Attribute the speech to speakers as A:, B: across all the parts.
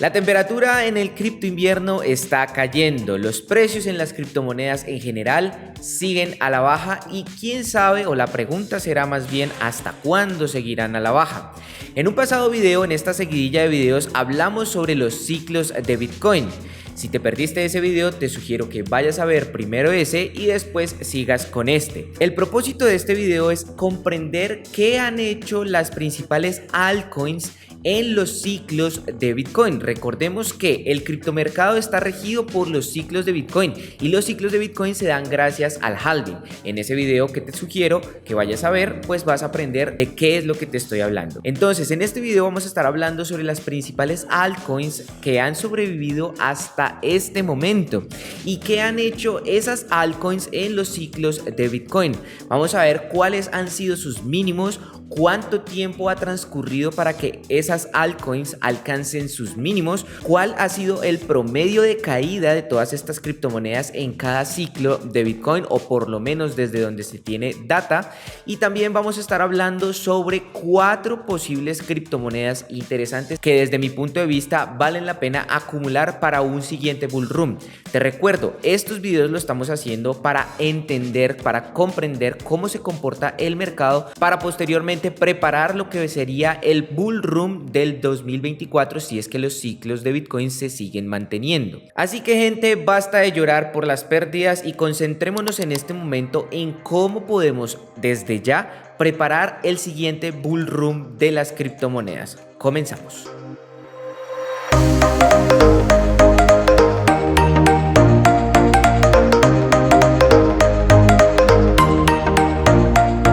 A: La temperatura en el cripto invierno está cayendo, los precios en las criptomonedas en general siguen a la baja y quién sabe, o la pregunta será más bien hasta cuándo seguirán a la baja. En un pasado video, en esta seguidilla de videos, hablamos sobre los ciclos de Bitcoin. Si te perdiste ese video, te sugiero que vayas a ver primero ese y después sigas con este. El propósito de este video es comprender qué han hecho las principales altcoins en los ciclos de Bitcoin. Recordemos que el criptomercado está regido por los ciclos de Bitcoin y los ciclos de Bitcoin se dan gracias al halving. En ese video que te sugiero que vayas a ver, pues vas a aprender de qué es lo que te estoy hablando. Entonces, en este video vamos a estar hablando sobre las principales altcoins que han sobrevivido hasta este momento y qué han hecho esas altcoins en los ciclos de Bitcoin. Vamos a ver cuáles han sido sus mínimos, cuánto tiempo ha transcurrido para que esas altcoins alcancen sus mínimos, cuál ha sido el promedio de caída de todas estas criptomonedas en cada ciclo de Bitcoin, o por lo menos desde donde se tiene data. Y también vamos a estar hablando sobre 4 posibles criptomonedas interesantes que desde mi punto de vista valen la pena acumular para un siguiente bull run. Te recuerdo, estos videos lo estamos haciendo para entender, para comprender cómo se comporta el mercado, para posteriormente preparar lo que sería el bull run del 2024 si es que los ciclos de Bitcoin se siguen manteniendo. Así que, gente, basta de llorar por las pérdidas y concentrémonos en este momento en cómo podemos desde ya preparar el siguiente bull run de las criptomonedas. Comenzamos.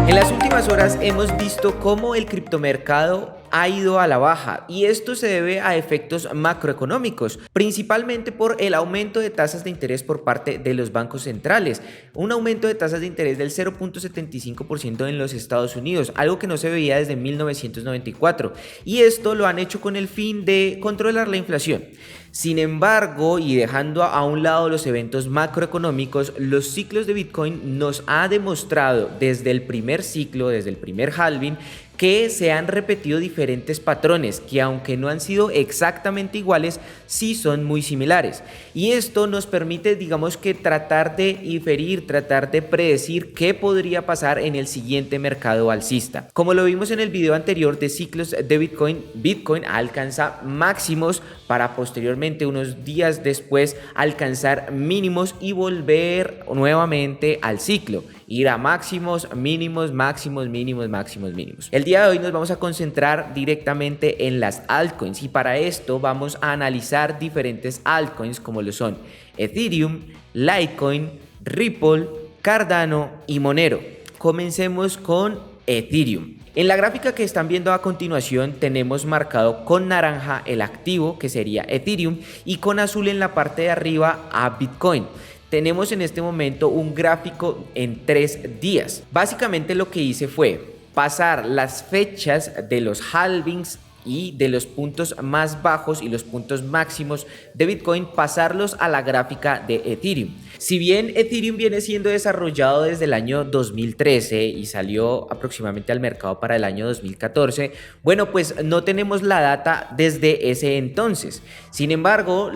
A: En las últimas horas hemos visto cómo el criptomercado ha ido a la baja y esto se debe a efectos macroeconómicos, principalmente por el aumento de tasas de interés por parte de los bancos centrales, un aumento de tasas de interés del 0.75% en los Estados Unidos, algo que no se veía desde 1994, y esto lo han hecho con el fin de controlar la inflación. Sin embargo, y dejando a un lado los eventos macroeconómicos, los ciclos de Bitcoin nos ha demostrado desde el primer ciclo, desde el primer halving, que se han repetido diferentes patrones que, aunque no han sido exactamente iguales, sí son muy similares. Y esto nos permite, digamos que, tratar de inferir, tratar de predecir qué podría pasar en el siguiente mercado alcista. Como lo vimos en el video anterior de ciclos de Bitcoin, Bitcoin alcanza máximos para posteriormente, unos días después, alcanzar mínimos y volver nuevamente al ciclo. Ir a máximos, mínimos, máximos, mínimos, máximos, mínimos. El día de hoy nos vamos a concentrar directamente en las altcoins y para esto vamos a analizar diferentes altcoins como lo son Ethereum, Litecoin, Ripple, Cardano y Monero. Comencemos con Ethereum. En la gráfica que están viendo a continuación tenemos marcado con naranja el activo, que sería Ethereum, y con azul en la parte de arriba a Bitcoin. Tenemos en este momento un gráfico en 3 días. Básicamente lo que hice fue pasar las fechas de los halvings y de los puntos más bajos y los puntos máximos de Bitcoin, pasarlos a la gráfica de Ethereum. Si bien Ethereum viene siendo desarrollado desde el año 2013 y salió aproximadamente al mercado para el año 2014, bueno, pues no tenemos la data desde ese entonces. Sin embargo,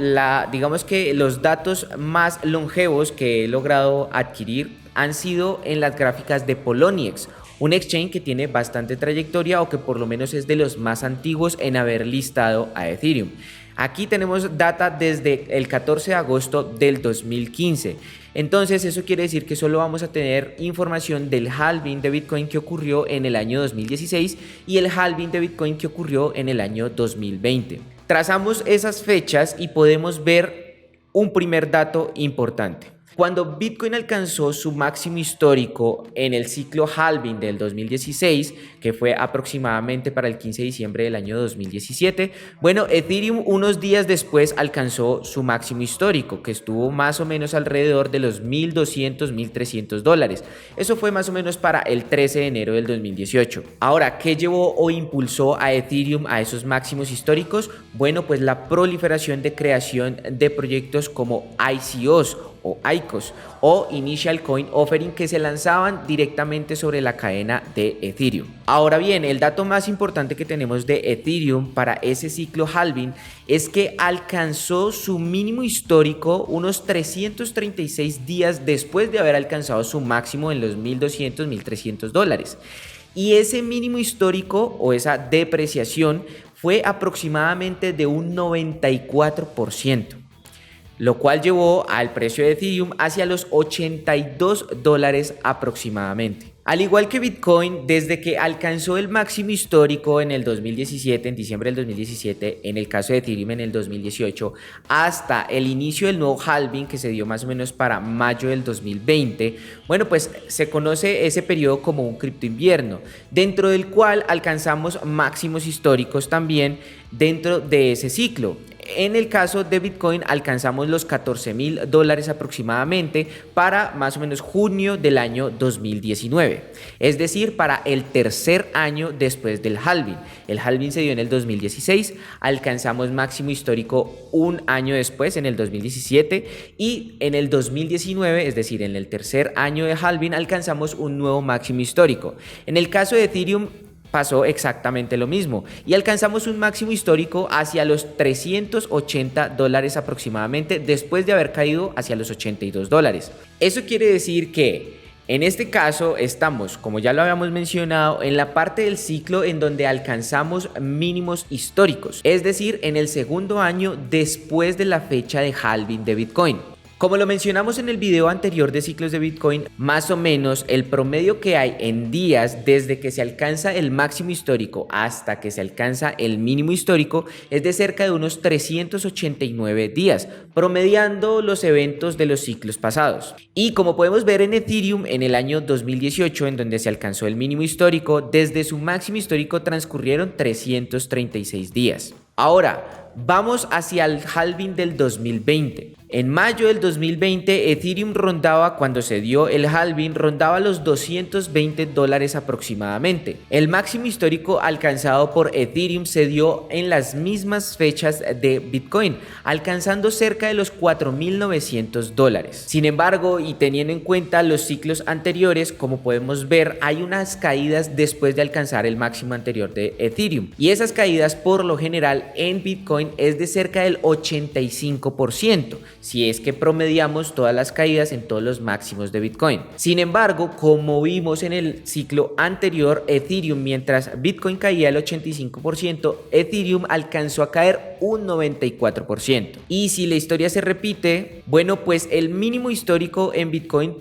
A: digamos que los datos más longevos que he logrado adquirir han sido en las gráficas de Poloniex, un exchange que tiene bastante trayectoria o que por lo menos es de los más antiguos en haber listado a Ethereum. Aquí tenemos data desde el 14 de agosto del 2015. Entonces eso quiere decir que solo vamos a tener información del halving de Bitcoin que ocurrió en el año 2016 y el halving de Bitcoin que ocurrió en el año 2020. Trazamos esas fechas y podemos ver un primer dato importante. Cuando Bitcoin alcanzó su máximo histórico en el ciclo halving del 2016, que fue aproximadamente para el 15 de diciembre del año 2017, bueno, Ethereum unos días después alcanzó su máximo histórico, que estuvo más o menos alrededor de los $1,200, $1,300. Eso fue más o menos para el 13 de enero del 2018. Ahora, ¿qué llevó o impulsó a Ethereum a esos máximos históricos? Bueno, pues la proliferación de creación de proyectos como ICOs o ICOs o Initial Coin Offering, que se lanzaban directamente sobre la cadena de Ethereum. Ahora bien, el dato más importante que tenemos de Ethereum para ese ciclo halving es que alcanzó su mínimo histórico unos 336 días después de haber alcanzado su máximo en los $1,200, $1,300. Y ese mínimo histórico o esa depreciación fue aproximadamente de un 94%, lo cual llevó al precio de Ethereum hacia los $82 aproximadamente. Al igual que Bitcoin, desde que alcanzó el máximo histórico en el 2017, en diciembre del 2017, en el caso de Ethereum en el 2018, hasta el inicio del nuevo halving que se dio más o menos para mayo del 2020, bueno, pues se conoce ese periodo como un cripto invierno, dentro del cual alcanzamos máximos históricos también dentro de ese ciclo. En el caso de Bitcoin alcanzamos los $14,000 aproximadamente para más o menos junio del año 2019, es decir, para el tercer año después del halving. El halving se dio en el 2016, alcanzamos máximo histórico un año después, en el 2017, y en el 2019, es decir, en el tercer año de halving, alcanzamos un nuevo máximo histórico. En el caso de Ethereum pasó exactamente lo mismo y alcanzamos un máximo histórico hacia los $380 aproximadamente después de haber caído hacia los $82. Eso quiere decir que en este caso estamos, como ya lo habíamos mencionado, en la parte del ciclo en donde alcanzamos mínimos históricos, es decir, en el segundo año después de la fecha de halving de Bitcoin. Como lo mencionamos en el video anterior de ciclos de Bitcoin, más o menos el promedio que hay en días desde que se alcanza el máximo histórico hasta que se alcanza el mínimo histórico es de cerca de unos 389 días, promediando los eventos de los ciclos pasados. Y como podemos ver en Ethereum en el año 2018, en donde se alcanzó el mínimo histórico, desde su máximo histórico transcurrieron 336 días. Ahora, vamos hacia el halving del 2020. En mayo del 2020, Ethereum rondaba, cuando se dio el halving, rondaba los $220 aproximadamente. El máximo histórico alcanzado por Ethereum se dio en las mismas fechas de Bitcoin, alcanzando cerca de los $4,900. Sin embargo, y teniendo en cuenta los ciclos anteriores, como podemos ver, hay unas caídas después de alcanzar el máximo anterior de Ethereum. Y esas caídas, por lo general, en Bitcoin es de cerca del 85%. Si es que promediamos todas las caídas en todos los máximos de Bitcoin. Sin embargo, como vimos en el ciclo anterior, Ethereum, mientras Bitcoin caía el 85%, Ethereum alcanzó a caer un 94%. Y si la historia se repite, bueno, pues el mínimo histórico en Bitcoin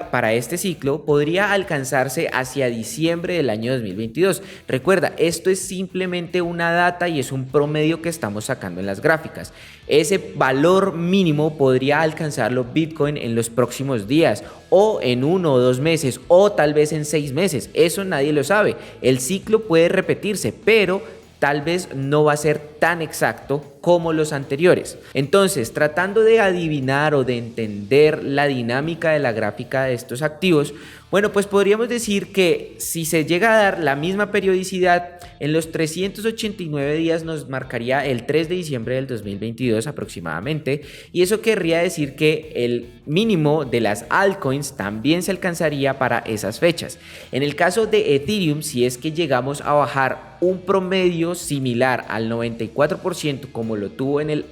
A: para este ciclo, podría alcanzarse hacia diciembre del año 2022. Recuerda, esto es simplemente una data y es un promedio que estamos sacando en las gráficas. Ese valor mínimo podría alcanzarlo Bitcoin en los próximos días o en 1 o 2 meses o tal vez en 6 meses. Eso nadie lo sabe. El ciclo puede repetirse, pero tal vez no va a ser tan exacto como los anteriores. Entonces, tratando de adivinar o de entender la dinámica de la gráfica de estos activos, bueno, pues podríamos decir que si se llega a dar la misma periodicidad, en los 389 días nos marcaría el 3 de diciembre del 2022 aproximadamente, y eso querría decir que el mínimo de las altcoins también se alcanzaría para esas fechas. En el caso de Ethereum, si es que llegamos a bajar un promedio similar al 94% como lo tuvo en el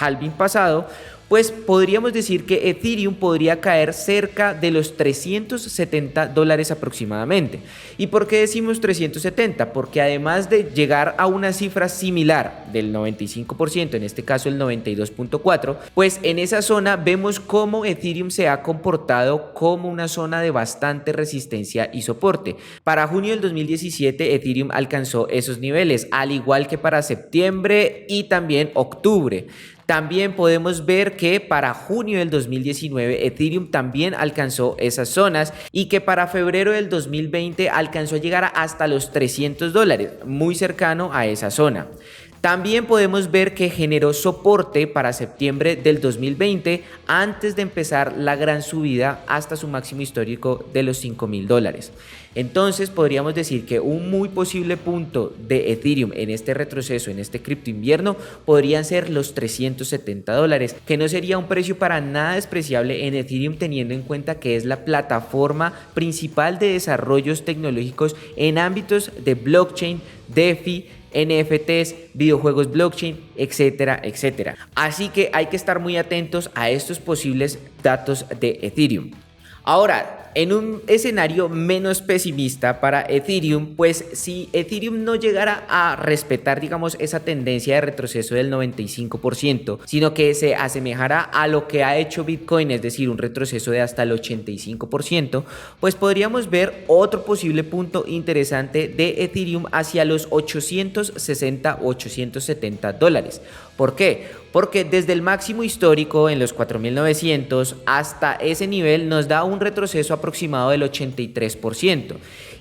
A: halving pasado, pues podríamos decir que Ethereum podría caer cerca de los $370 aproximadamente. ¿Y por qué decimos 370? Porque además de llegar a una cifra similar del 95%, en este caso el 92.4%, pues en esa zona vemos cómo Ethereum se ha comportado como una zona de bastante resistencia y soporte. Para junio del 2017 Ethereum alcanzó esos niveles, al igual que para septiembre y también octubre. También podemos ver que para junio del 2019 Ethereum también alcanzó esas zonas y que para febrero del 2020 alcanzó a llegar hasta los $300, muy cercano a esa zona. También podemos ver que generó soporte para septiembre del 2020 antes de empezar la gran subida hasta su máximo histórico de los $5.000. Entonces podríamos decir que un muy posible punto de Ethereum en este retroceso, en este cripto invierno, podrían ser los $370, que no sería un precio para nada despreciable en Ethereum, teniendo en cuenta que es la plataforma principal de desarrollos tecnológicos en ámbitos de blockchain, DeFi, NFTs, videojuegos blockchain, etcétera, etcétera. Así que hay que estar muy atentos a estos posibles datos de Ethereum. Ahora, en un escenario menos pesimista para Ethereum, pues si Ethereum no llegara a respetar, digamos, esa tendencia de retroceso del 95%, sino que se asemejara a lo que ha hecho Bitcoin, es decir, un retroceso de hasta el 85%, pues podríamos ver otro posible punto interesante de Ethereum hacia los $860 o $870. ¿Por qué? Porque desde el máximo histórico en los 4.900 hasta ese nivel nos da un retroceso aproximado del 83%.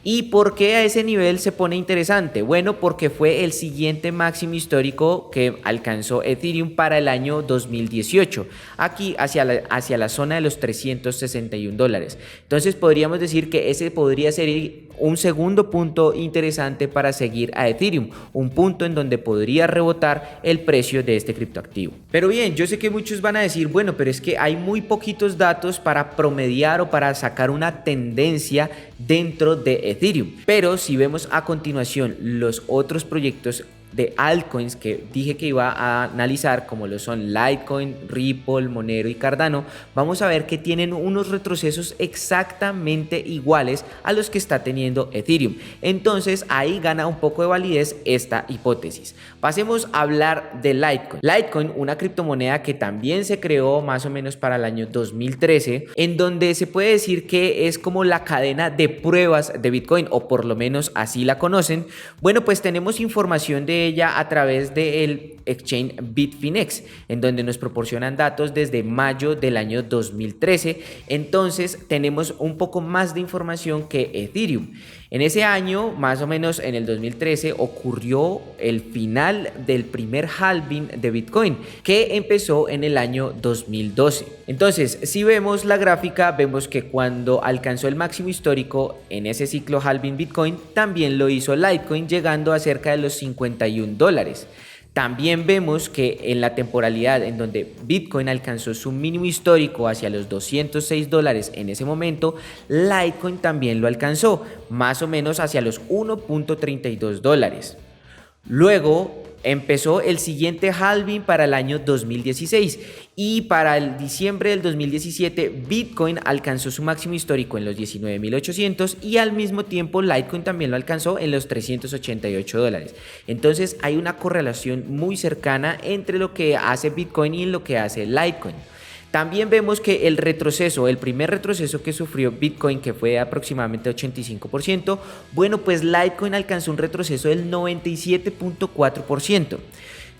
A: ¿Y por qué a ese nivel se pone interesante? Bueno, porque fue el siguiente máximo histórico que alcanzó Ethereum para el año 2018, aquí hacia la zona de los $361. Entonces podríamos decir que ese podría ser un segundo punto interesante para seguir a Ethereum, un punto en donde podría rebotar el precio de este criptoactivo. Pero bien, yo sé que muchos van a decir, bueno, pero es que hay muy poquitos datos para promediar o para sacar una tendencia dentro de Ethereum. Pero si vemos a continuación los otros proyectos de altcoins que dije que iba a analizar, como lo son Litecoin, Ripple, Monero y Cardano, vamos a ver que tienen unos retrocesos exactamente iguales a los que está teniendo Ethereum. Entonces ahí gana un poco de validez esta hipótesis. Pasemos a hablar de Litecoin. Litecoin, una criptomoneda que también se creó más o menos para el año 2013, en donde se puede decir que es como la cadena de pruebas de Bitcoin, o por lo menos así la conocen. Bueno, pues tenemos información de ella a través del exchange Bitfinex, en donde nos proporcionan datos desde mayo del año 2013. Entonces tenemos un poco más de información que Ethereum. En ese año, más o menos en el 2013, ocurrió el final del primer halving de Bitcoin, que empezó en el año 2012. Entonces, si vemos la gráfica, vemos que cuando alcanzó el máximo histórico en ese ciclo halving Bitcoin, también lo hizo Litecoin, llegando a cerca de los $51. También vemos que en la temporalidad en donde Bitcoin alcanzó su mínimo histórico hacia los $206 en ese momento, Litecoin también lo alcanzó, más o menos hacia los $1.32. Luego empezó el siguiente halving para el año 2016 y para el diciembre del 2017 Bitcoin alcanzó su máximo histórico en los $19.800 y al mismo tiempo Litecoin también lo alcanzó en los $388. Entonces hay una correlación muy cercana entre lo que hace Bitcoin y lo que hace Litecoin. También vemos que el retroceso, el primer retroceso que sufrió Bitcoin, que fue de aproximadamente 85%, bueno, pues Litecoin alcanzó un retroceso del 97.4%.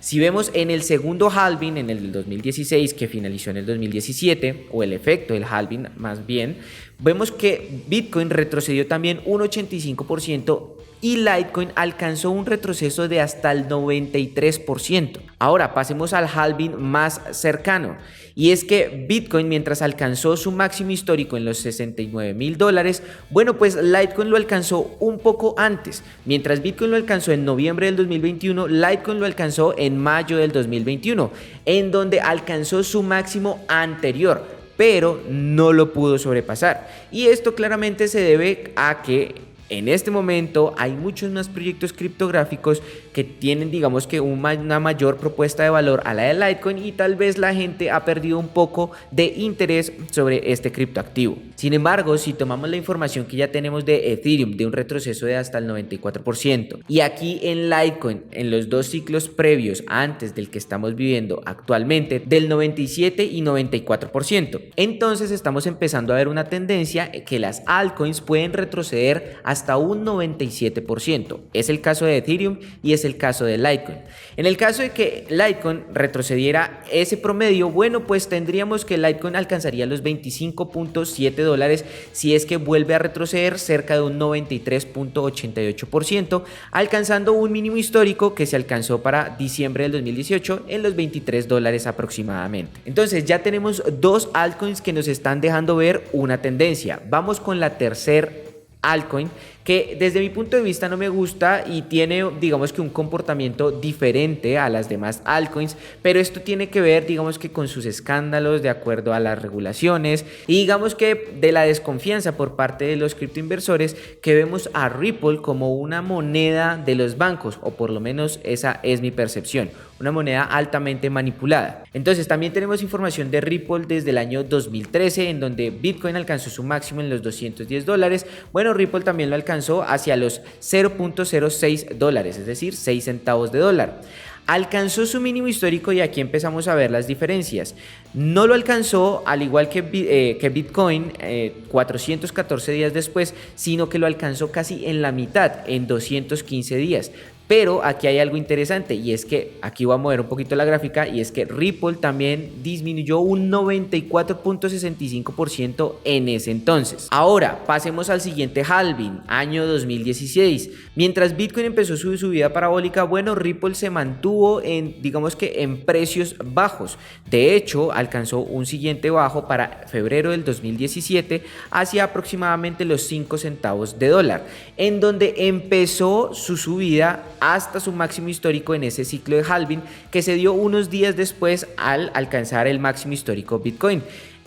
A: Si vemos en el segundo halving, en el 2016, que finalizó en el 2017, o el efecto del halving más bien, vemos que Bitcoin retrocedió también un 85% y Litecoin alcanzó un retroceso de hasta el 93%. Ahora pasemos al halving más cercano, y es que Bitcoin, mientras alcanzó su máximo histórico en los $69.000, bueno, pues Litecoin lo alcanzó un poco antes. Mientras Bitcoin lo alcanzó en noviembre del 2021, Litecoin lo alcanzó en mayo del 2021, en donde alcanzó su máximo anterior, pero no lo pudo sobrepasar. Y esto claramente se debe a que en este momento hay muchos más proyectos criptográficos que tienen, digamos que una mayor propuesta de valor a la de Litecoin, y tal vez la gente ha perdido un poco de interés sobre este criptoactivo. Sin embargo, si tomamos la información que ya tenemos de Ethereum, de un retroceso de hasta el 94%, y aquí en Litecoin, en los dos ciclos previos antes del que estamos viviendo actualmente, del 97 y 94%, entonces estamos empezando a ver una tendencia que las altcoins pueden retroceder hasta un 97%. Es el caso de Ethereum y es el caso de Litecoin. En el caso de que Litecoin retrocediera ese promedio, bueno, pues tendríamos que Litecoin alcanzaría los $25.7 $1.000.000 si es que vuelve a retroceder cerca de un 93.88%, alcanzando un mínimo histórico que se alcanzó para diciembre del 2018 en los $23 aproximadamente. Entonces ya tenemos dos altcoins que nos están dejando ver una tendencia. Vamos con la tercera altcoin, que desde mi punto de vista no me gusta y tiene, digamos que un comportamiento diferente a las demás altcoins, pero esto tiene que ver, digamos que con sus escándalos de acuerdo a las regulaciones y digamos que de la desconfianza por parte de los criptoinversores, que vemos a Ripple como una moneda de los bancos, o por lo menos esa es mi percepción, una moneda altamente manipulada. Entonces también tenemos información de Ripple desde el año 2013, en donde Bitcoin alcanzó su máximo en los $210. Bueno, Ripple también lo alcanzó hacia los $0.06, es decir, 6 centavos de dólar. Alcanzó su mínimo histórico y aquí empezamos a ver las diferencias. No lo alcanzó al igual que Bitcoin 414 días después, sino que lo alcanzó casi en la mitad, en 215 días. Pero aquí hay algo interesante y es que, aquí voy a mover un poquito la gráfica, y es que Ripple también disminuyó un 94.65% en ese entonces. Ahora, pasemos al siguiente halving, año 2016. Mientras Bitcoin empezó su subida parabólica, bueno, Ripple se mantuvo en, digamos que en precios bajos. De hecho, alcanzó un siguiente bajo para febrero del 2017 hacia aproximadamente los 5 centavos de dólar, en donde empezó su subida hasta su máximo histórico en ese ciclo de halving, que se dio unos días después al alcanzar el máximo histórico Bitcoin.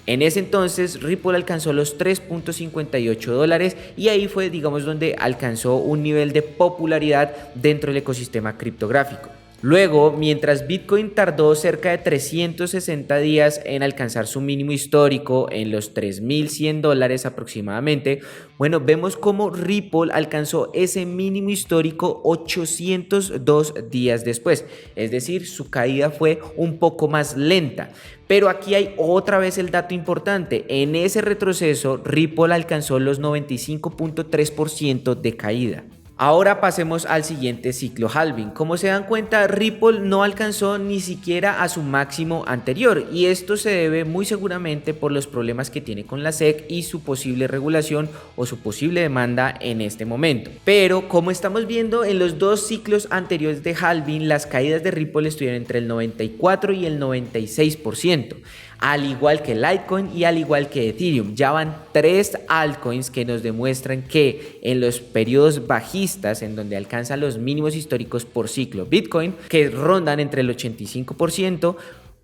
A: En ese entonces Ripple alcanzó los $3.58 y ahí fue, digamos, donde alcanzó un nivel de popularidad dentro del ecosistema criptográfico. Luego, mientras Bitcoin tardó cerca de 360 días en alcanzar su mínimo histórico en los $3.100 aproximadamente, bueno, vemos cómo Ripple alcanzó ese mínimo histórico 802 días después, es decir, su caída fue un poco más lenta. Pero aquí hay otra vez el dato importante: en ese retroceso Ripple alcanzó los 95.3% de caída. Ahora pasemos al siguiente ciclo halving. Como se dan cuenta, Ripple no alcanzó ni siquiera a su máximo anterior, y esto se debe muy seguramente por los problemas que tiene con la SEC y su posible regulación o su posible demanda en este momento. Pero como estamos viendo en los dos ciclos anteriores de halving, las caídas de Ripple estuvieron entre el 94 y el 96%. Al igual que Litecoin y al igual que Ethereum. Ya van 3 altcoins que nos demuestran que en los periodos bajistas, en donde alcanzan los mínimos históricos por ciclo Bitcoin, que rondan entre el 85%,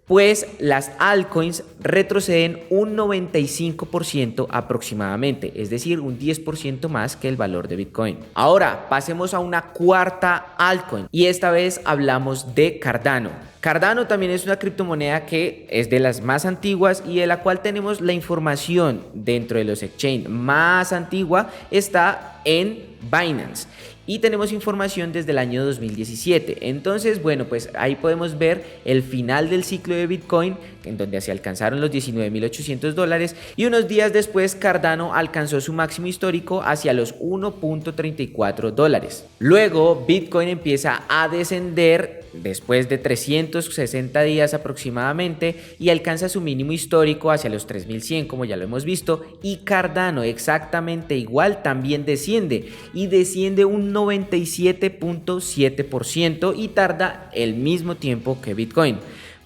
A: pues las altcoins retroceden un 95% aproximadamente, es decir, un 10% más que el valor de Bitcoin. Ahora pasemos a una cuarta altcoin y esta vez hablamos de Cardano. Cardano también es una criptomoneda que es de las más antiguas y de la cual tenemos la información dentro de los exchange más antigua, está en Binance. Y tenemos información desde el año 2017. Entonces, bueno, pues ahí podemos ver el final del ciclo de Bitcoin, en donde se alcanzaron los $19.800, y unos días después Cardano alcanzó su máximo histórico hacia los $1.34. Luego Bitcoin empieza a descender después de 360 días aproximadamente y alcanza su mínimo histórico hacia los 3.100, como ya lo hemos visto, y Cardano exactamente igual también desciende, y desciende un 97.7% y tarda el mismo tiempo que Bitcoin.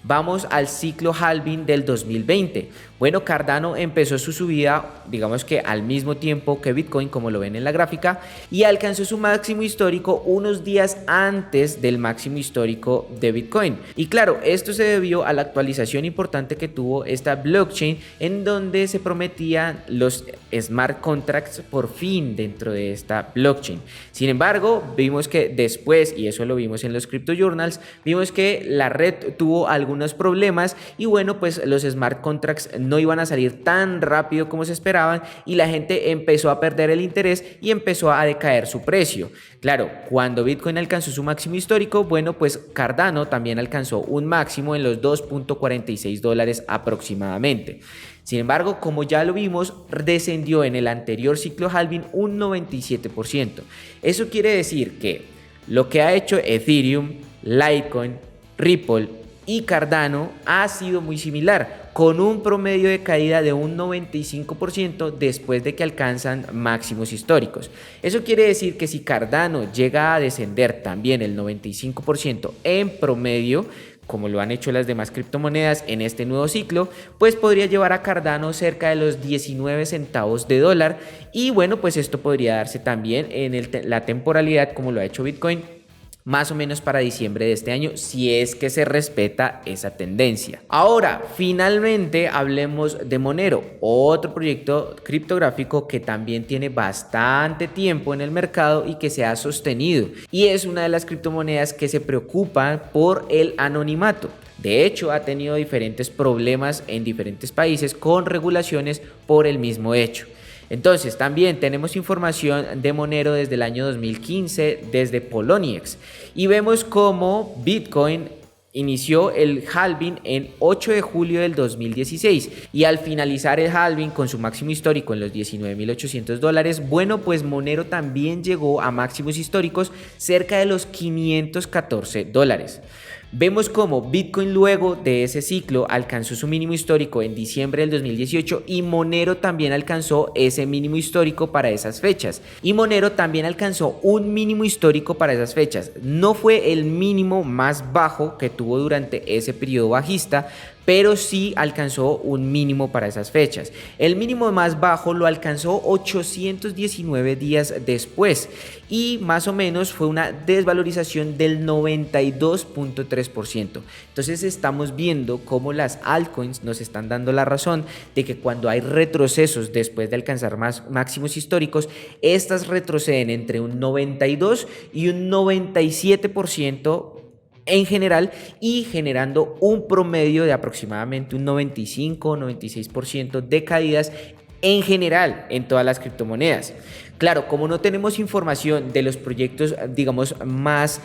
A: Vamos al ciclo halving del 2020. Bueno, Cardano empezó su subida, digamos que al mismo tiempo que Bitcoin, como lo ven en la gráfica, y alcanzó su máximo histórico unos días antes del máximo histórico de Bitcoin. Y claro, esto se debió a la actualización importante que tuvo esta blockchain, en donde se prometían los smart contracts por fin dentro de esta blockchain. Sin embargo, vimos que después, y eso lo vimos en los crypto journals, vimos que la red tuvo algunos problemas y bueno, pues los smart contracts no iban a salir tan rápido como se esperaban y la gente empezó a perder el interés y empezó a decaer su precio. Claro, cuando Bitcoin alcanzó su máximo histórico, bueno, pues Cardano también alcanzó un máximo en los $2.46 aproximadamente. Sin embargo, como ya lo vimos, descendió en el anterior ciclo halving un 97%. Eso quiere decir que lo que ha hecho Ethereum, Litecoin, Ripple y Cardano ha sido muy similar. con un promedio de caída de un 95% después de que alcanzan máximos históricos. Eso quiere decir que si Cardano llega a descender también el 95% en promedio, como lo han hecho las demás criptomonedas en este nuevo ciclo, pues podría llevar a Cardano cerca de los 19 centavos de dólar. Y bueno, pues esto podría darse también en la temporalidad como lo ha hecho Bitcoin, más o menos para diciembre de este año, si es que se respeta esa tendencia. Ahora, finalmente hablemos de Monero, otro proyecto criptográfico que también tiene bastante tiempo en el mercado y que se ha sostenido, y es una de las criptomonedas que se preocupan por el anonimato. De hecho, ha tenido diferentes problemas en diferentes países con regulaciones por el mismo hecho. Entonces, también tenemos información de Monero desde el año 2015, desde Poloniex, y vemos cómo Bitcoin inició el halving en 8 de julio del 2016 y al finalizar el halving con su máximo histórico en los $19,800, bueno, pues Monero también llegó a máximos históricos cerca de los $514. Vemos cómo Bitcoin luego de ese ciclo alcanzó su mínimo histórico en diciembre del 2018 y Monero también alcanzó ese mínimo histórico para esas fechas. Y Monero también alcanzó un mínimo histórico para esas fechas. No fue el mínimo más bajo que tuvo durante ese periodo bajista, pero sí alcanzó un mínimo para esas fechas. El mínimo más bajo lo alcanzó 819 días después y más o menos fue una desvalorización del 92.3%. Entonces estamos viendo cómo las altcoins nos están dando la razón de que cuando hay retrocesos después de alcanzar máximos históricos, estas retroceden entre un 92 y un 97% en general, y generando un promedio de aproximadamente un 95-96% de caídas en general en todas las criptomonedas. Claro, como no tenemos información de los proyectos, digamos, más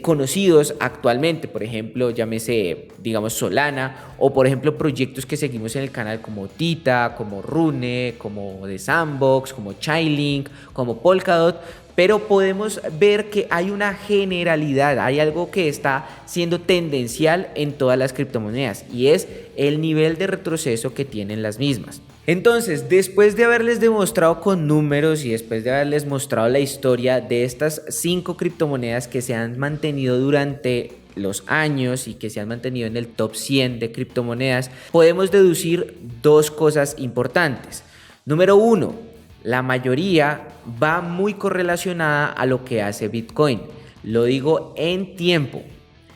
A: conocidos actualmente, por ejemplo, llámese, digamos, Solana, o por ejemplo proyectos que seguimos en el canal como Tita, como Rune, como The Sandbox, como Chainlink, como Polkadot, pero podemos ver que hay una generalidad, hay algo que está siendo tendencial en todas las criptomonedas y es el nivel de retroceso que tienen las mismas. Entonces, después de haberles demostrado con números y después de haberles mostrado la historia de estas 5 criptomonedas que se han mantenido durante los años y que se han mantenido en el top 100 de criptomonedas, podemos deducir dos cosas importantes. Número 1, la mayoría va muy correlacionada a lo que hace Bitcoin. Lo digo en tiempo.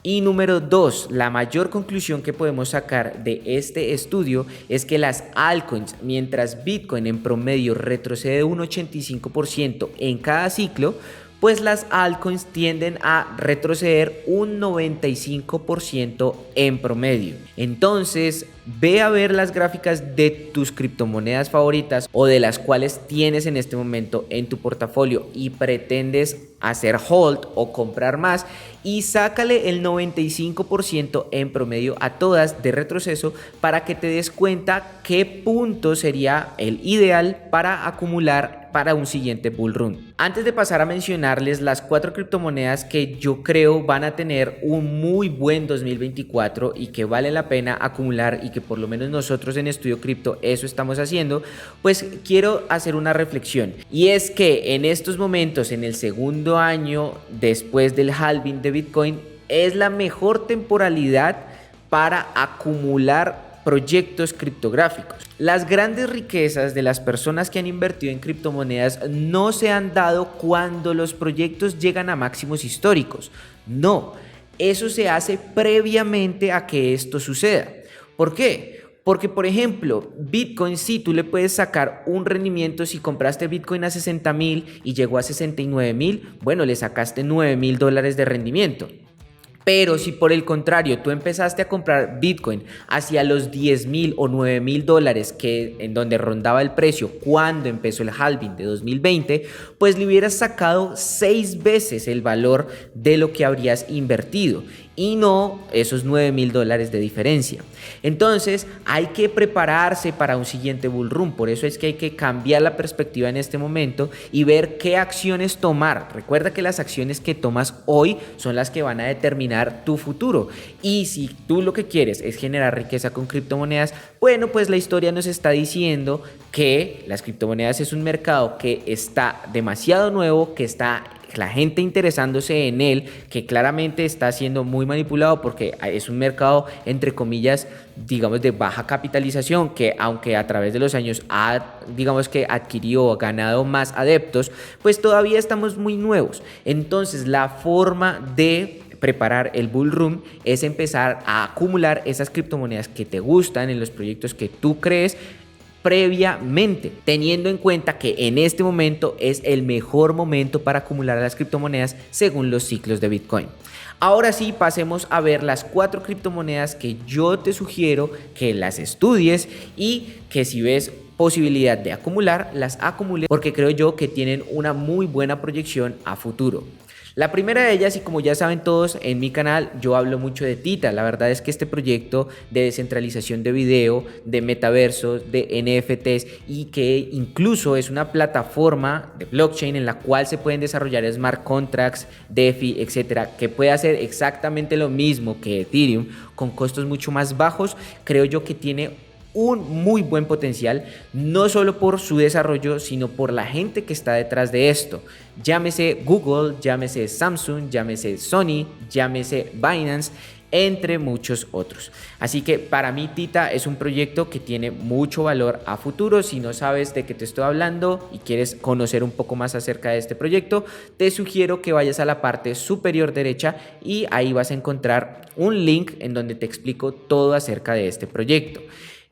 A: Y número 2, la mayor conclusión que podemos sacar de este estudio es que las altcoins, mientras Bitcoin en promedio retrocede un 85% en cada ciclo, pues las altcoins tienden a retroceder un 95% en promedio. Entonces, ve a ver las gráficas de tus criptomonedas favoritas o de las cuales tienes en este momento en tu portafolio y pretendes hacer hold o comprar más, y sácale el 95% en promedio a todas de retroceso para que te des cuenta qué punto sería el ideal para acumular para un siguiente bull run. Antes de pasar a mencionarles las 4 criptomonedas que yo creo van a tener un muy buen 2024 y que vale la pena acumular y que por lo menos nosotros en Estudio Cripto eso estamos haciendo, pues quiero hacer una reflexión, y es que en estos momentos, en el segundo año después del halving de Bitcoin, es la mejor temporalidad para acumular proyectos criptográficos. Las grandes riquezas de las personas que han invertido en criptomonedas no se han dado cuando los proyectos llegan a máximos históricos. No, eso se hace previamente a que esto suceda. ¿Por qué? Porque, por ejemplo, Bitcoin, sí, tú le puedes sacar un rendimiento. Si compraste Bitcoin a 60,000 y llegó a 69,000, bueno, le sacaste $9,000 de rendimiento. Pero si por el contrario tú empezaste a comprar Bitcoin hacia los 10,000 o 9,000 dólares, que en donde rondaba el precio cuando empezó el halving de 2020, pues le hubieras sacado 6 veces el valor de lo que habrías invertido. y no esos $9.000 de diferencia. Entonces hay que prepararse para un siguiente bull run. Por eso es que hay que cambiar la perspectiva en este momento y ver qué acciones tomar. Recuerda que las acciones que tomas hoy son las que van a determinar tu futuro, y si tú lo que quieres es generar riqueza con criptomonedas, bueno, pues la historia nos está diciendo que las criptomonedas es un mercado que está demasiado nuevo, que está la gente interesándose en él, que claramente está siendo muy manipulado porque es un mercado, entre comillas, digamos, de baja capitalización, que aunque a través de los años ha, digamos, que adquirió o ganado más adeptos, pues todavía estamos muy nuevos. Entonces la forma de preparar el bull run es empezar a acumular esas criptomonedas que te gustan en los proyectos que tú crees previamente, teniendo en cuenta que en este momento es el mejor momento para acumular las criptomonedas según los ciclos de Bitcoin. Ahora sí, pasemos a ver las 4 criptomonedas que yo te sugiero que las estudies y que si ves posibilidad de acumular, las acumules, porque creo yo que tienen una muy buena proyección a futuro. La primera de ellas, y como ya saben todos en mi canal, yo hablo mucho de Tita. La verdad es que este proyecto de descentralización de video, de metaversos, de NFTs, y que incluso es una plataforma de blockchain en la cual se pueden desarrollar smart contracts, DeFi, etcétera, que puede hacer exactamente lo mismo que Ethereum con costos mucho más bajos, creo yo que tiene un muy buen potencial, no solo por su desarrollo, sino por la gente que está detrás de esto. Llámese Google, llámese Samsung, llámese Sony, llámese Binance, entre muchos otros. Así que para mí Tita es un proyecto que tiene mucho valor a futuro. Si no sabes de qué te estoy hablando y quieres conocer un poco más acerca de este proyecto, te sugiero que vayas a la parte superior derecha y ahí vas a encontrar un link en donde te explico todo acerca de este proyecto.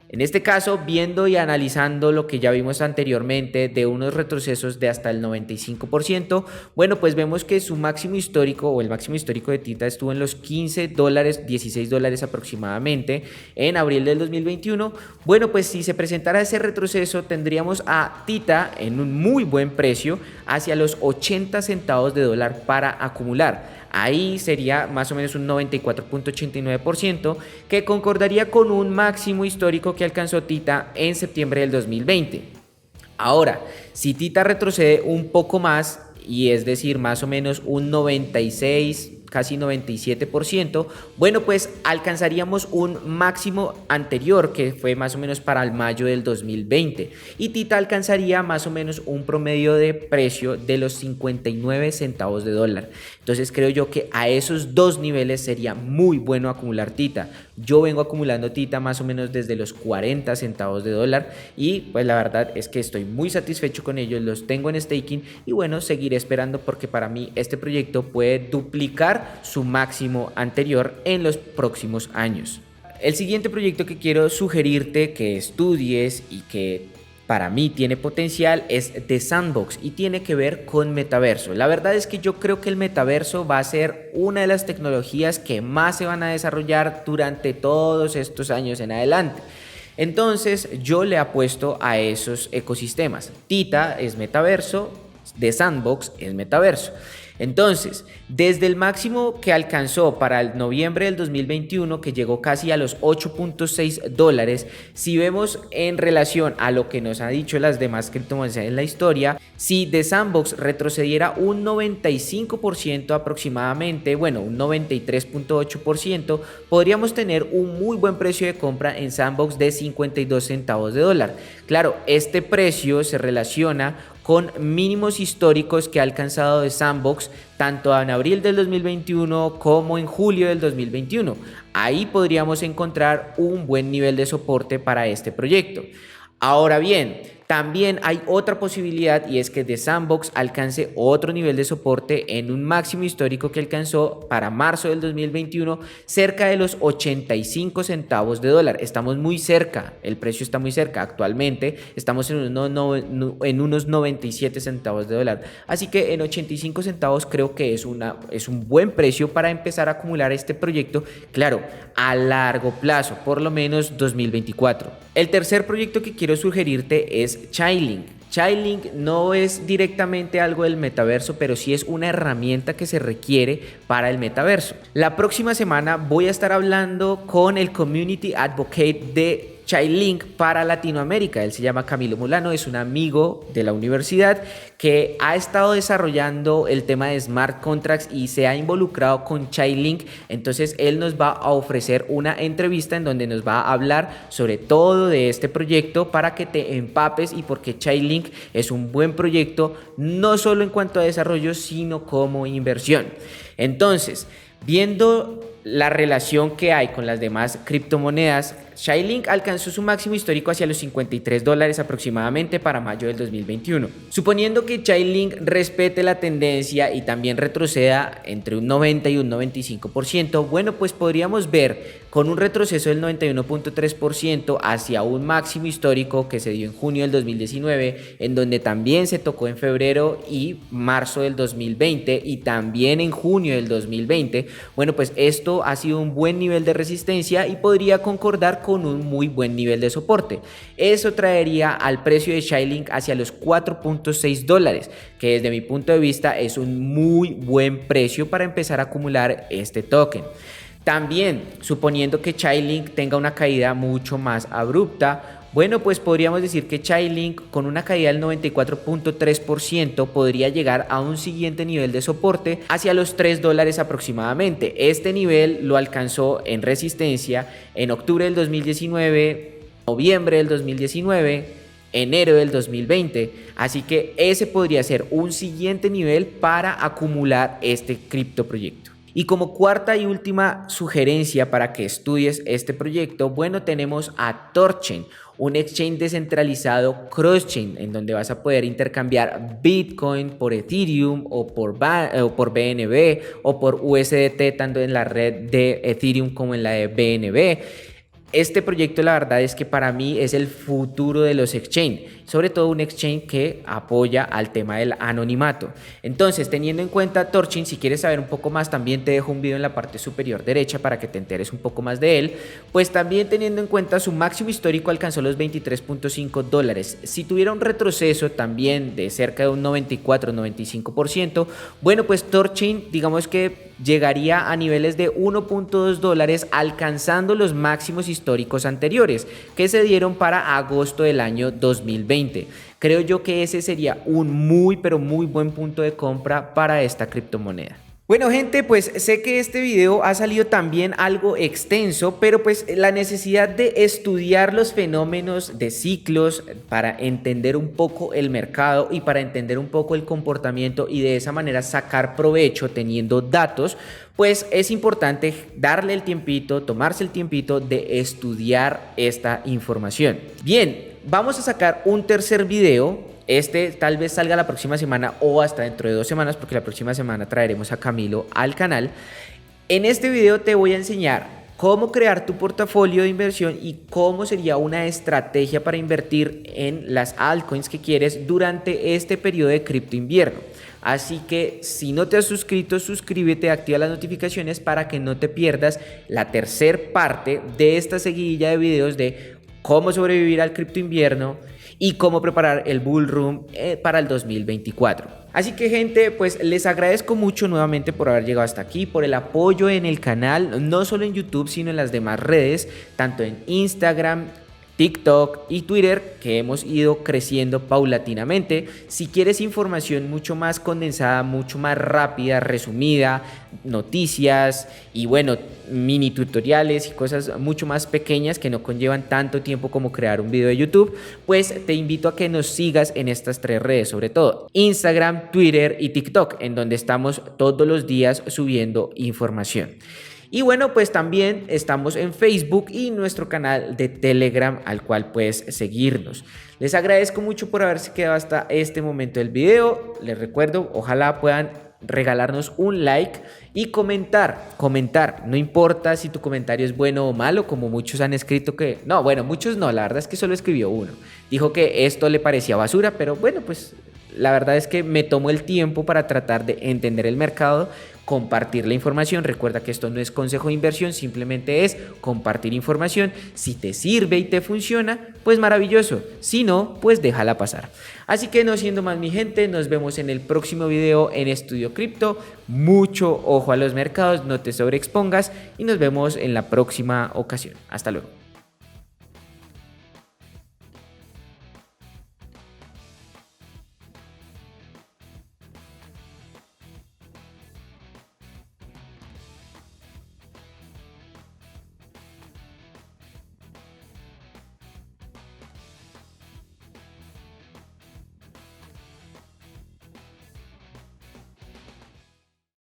A: En este caso, viendo y analizando lo que ya vimos anteriormente de unos retrocesos de hasta el 95%, bueno, pues vemos que su máximo histórico o el máximo histórico de Tita estuvo en los $15, $16 aproximadamente en abril del 2021. Bueno, pues si se presentara ese retroceso, tendríamos a Tita en un muy buen precio hacia los 80 centavos de dólar para acumular. Ahí sería más o menos un 94.89%, que concordaría con un máximo histórico que alcanzó Tita en septiembre del 2020. Ahora, si Tita retrocede un poco más, y es decir, más o menos un 96, casi 97%, bueno, pues alcanzaríamos un máximo anterior que fue más o menos para el mayo del 2020, y Tita alcanzaría más o menos un promedio de precio de los 59 centavos de dólar. Entonces creo yo que a esos dos niveles sería muy bueno acumular Tita. Yo vengo acumulando Tita más o menos desde los 40 centavos de dólar y pues la verdad es que estoy muy satisfecho con ellos, los tengo en staking y bueno, seguiré esperando porque para mí este proyecto puede duplicar su máximo anterior en los próximos años. El siguiente proyecto que quiero sugerirte que estudies y que para mí tiene potencial es The Sandbox y tiene que ver con metaverso. La verdad es que yo creo que el metaverso va a ser una de las tecnologías que más se van a desarrollar durante todos estos años en adelante. Entonces yo le apuesto a esos ecosistemas. Tita es metaverso, The Sandbox es metaverso. Entonces, desde el máximo que alcanzó para el noviembre del 2021, que llegó casi a los $8.6, si vemos en relación a lo que nos ha dicho las demás criptomonedas en la historia, si The Sandbox retrocediera un 95% aproximadamente, bueno, un 93.8%, podríamos tener un muy buen precio de compra en Sandbox de 52 centavos de dólar. Claro, este precio se relaciona con mínimos históricos que ha alcanzado de Sandbox tanto en abril del 2021 como en julio del 2021. Ahí podríamos encontrar un buen nivel de soporte para este proyecto. Ahora bien, también hay otra posibilidad y es que The Sandbox alcance otro nivel de soporte en un máximo histórico que alcanzó para marzo del 2021 cerca de los 85 centavos de dólar. Estamos muy cerca, el precio está muy cerca. Actualmente estamos en unos 97 centavos de dólar. Así que en 85 centavos creo que es un buen precio para empezar a acumular este proyecto, claro, a largo plazo, por lo menos 2024. El tercer proyecto que quiero sugerirte es Chainlink. Chainlink no es directamente algo del metaverso, pero sí es una herramienta que se requiere para el metaverso. La próxima semana voy a estar hablando con el Community Advocate de Chainlink para Latinoamérica. Él se llama Camilo Molano, es un amigo de la universidad que ha estado desarrollando el tema de smart contracts y se ha involucrado con Chainlink. Entonces él nos va a ofrecer una entrevista en donde nos va a hablar sobre todo de este proyecto para que te empapes y porque Chainlink es un buen proyecto no solo en cuanto a desarrollo sino como inversión. Entonces, viendo la relación que hay con las demás criptomonedas, Chainlink alcanzó su máximo histórico hacia los $53 aproximadamente para mayo del 2021. Suponiendo que Chainlink respete la tendencia y también retroceda entre un 90 y un 95%, bueno, pues podríamos ver con un retroceso del 91.3% hacia un máximo histórico que se dio en junio del 2019, en donde también se tocó en febrero y marzo del 2020 y también en junio del 2020. Bueno, pues esto ha sido un buen nivel de resistencia y podría concordar con un muy buen nivel de soporte. Eso traería al precio de Chainlink hacia los $4.6, que desde mi punto de vista es un muy buen precio para empezar a acumular este token. También, suponiendo que Chainlink tenga una caída mucho más abrupta, bueno, pues podríamos decir que Chainlink con una caída del 94.3% podría llegar a un siguiente nivel de soporte hacia los $3 aproximadamente. Este nivel lo alcanzó en resistencia en octubre del 2019, noviembre del 2019, enero del 2020, así que ese podría ser un siguiente nivel para acumular este criptoproyecto. Y como cuarta y última sugerencia para que estudies este proyecto, bueno, tenemos a Thorchain, un exchange descentralizado cross-chain en donde vas a poder intercambiar Bitcoin por Ethereum o por BNB o por USDT tanto en la red de Ethereum como en la de BNB. Este proyecto la verdad es que para mí es el futuro de los exchange, sobre todo un exchange que apoya al tema del anonimato. Entonces, teniendo en cuenta Thorchain, si quieres saber un poco más, también te dejo un video en la parte superior derecha para que te enteres un poco más de él. Pues también teniendo en cuenta su máximo histórico alcanzó los $23.5. Si tuviera un retroceso también de cerca de un 94-95%, bueno, pues Thorchain digamos que llegaría a niveles de $1.2 alcanzando los máximos históricos anteriores que se dieron para agosto del año 2020. Creo yo que ese sería un muy pero muy buen punto de compra para esta criptomoneda. Bueno gente, pues sé que este video ha salido también algo extenso, pero pues la necesidad de estudiar los fenómenos de ciclos para entender un poco el mercado y para entender un poco el comportamiento y de esa manera sacar provecho teniendo datos, pues es importante darle el tiempito, tomarse el tiempito de estudiar esta información. Bien, vamos a sacar un tercer video. Este tal vez salga la próxima semana o hasta dentro de 2 semanas porque la próxima semana traeremos a Camilo al canal. En este video te voy a enseñar cómo crear tu portafolio de inversión y cómo sería una estrategia para invertir en las altcoins que quieres durante este periodo de cripto invierno. Así que si no te has suscrito, suscríbete, activa las notificaciones para que no te pierdas la tercer parte de esta seguidilla de videos de cómo sobrevivir al cripto invierno y cómo preparar el bull run para el 2024. Así que gente, pues les agradezco mucho nuevamente por haber llegado hasta aquí, por el apoyo en el canal, no solo en YouTube, sino en las demás redes, tanto en Instagram, TikTok y Twitter, que hemos ido creciendo paulatinamente. Si quieres información mucho más condensada, mucho más rápida, resumida, noticias y bueno, mini tutoriales y cosas mucho más pequeñas que no conllevan tanto tiempo como crear un video de YouTube, pues te invito a que nos sigas en estas 3 redes, sobre todo Instagram, Twitter y TikTok, en donde estamos todos los días subiendo información. Y bueno, pues también estamos en Facebook y nuestro canal de Telegram al cual puedes seguirnos. Les agradezco mucho por haberse quedado hasta este momento del video. Les recuerdo, ojalá puedan regalarnos un like y comentar, no importa si tu comentario es bueno o malo, como muchos han escrito que, no, bueno, muchos no, la verdad es que solo escribió uno, dijo que esto le parecía basura, pero bueno, pues la verdad es que me tomo el tiempo para tratar de entender el mercado compartir la información. Recuerda que esto no es consejo de inversión, simplemente es compartir información. Si te sirve y te funciona, pues maravilloso. Si no, pues déjala pasar. Así que no siendo más, mi gente, nos vemos en el próximo video en Estudio Cripto. Mucho ojo a los mercados, no te sobreexpongas y nos vemos en la próxima ocasión. Hasta luego.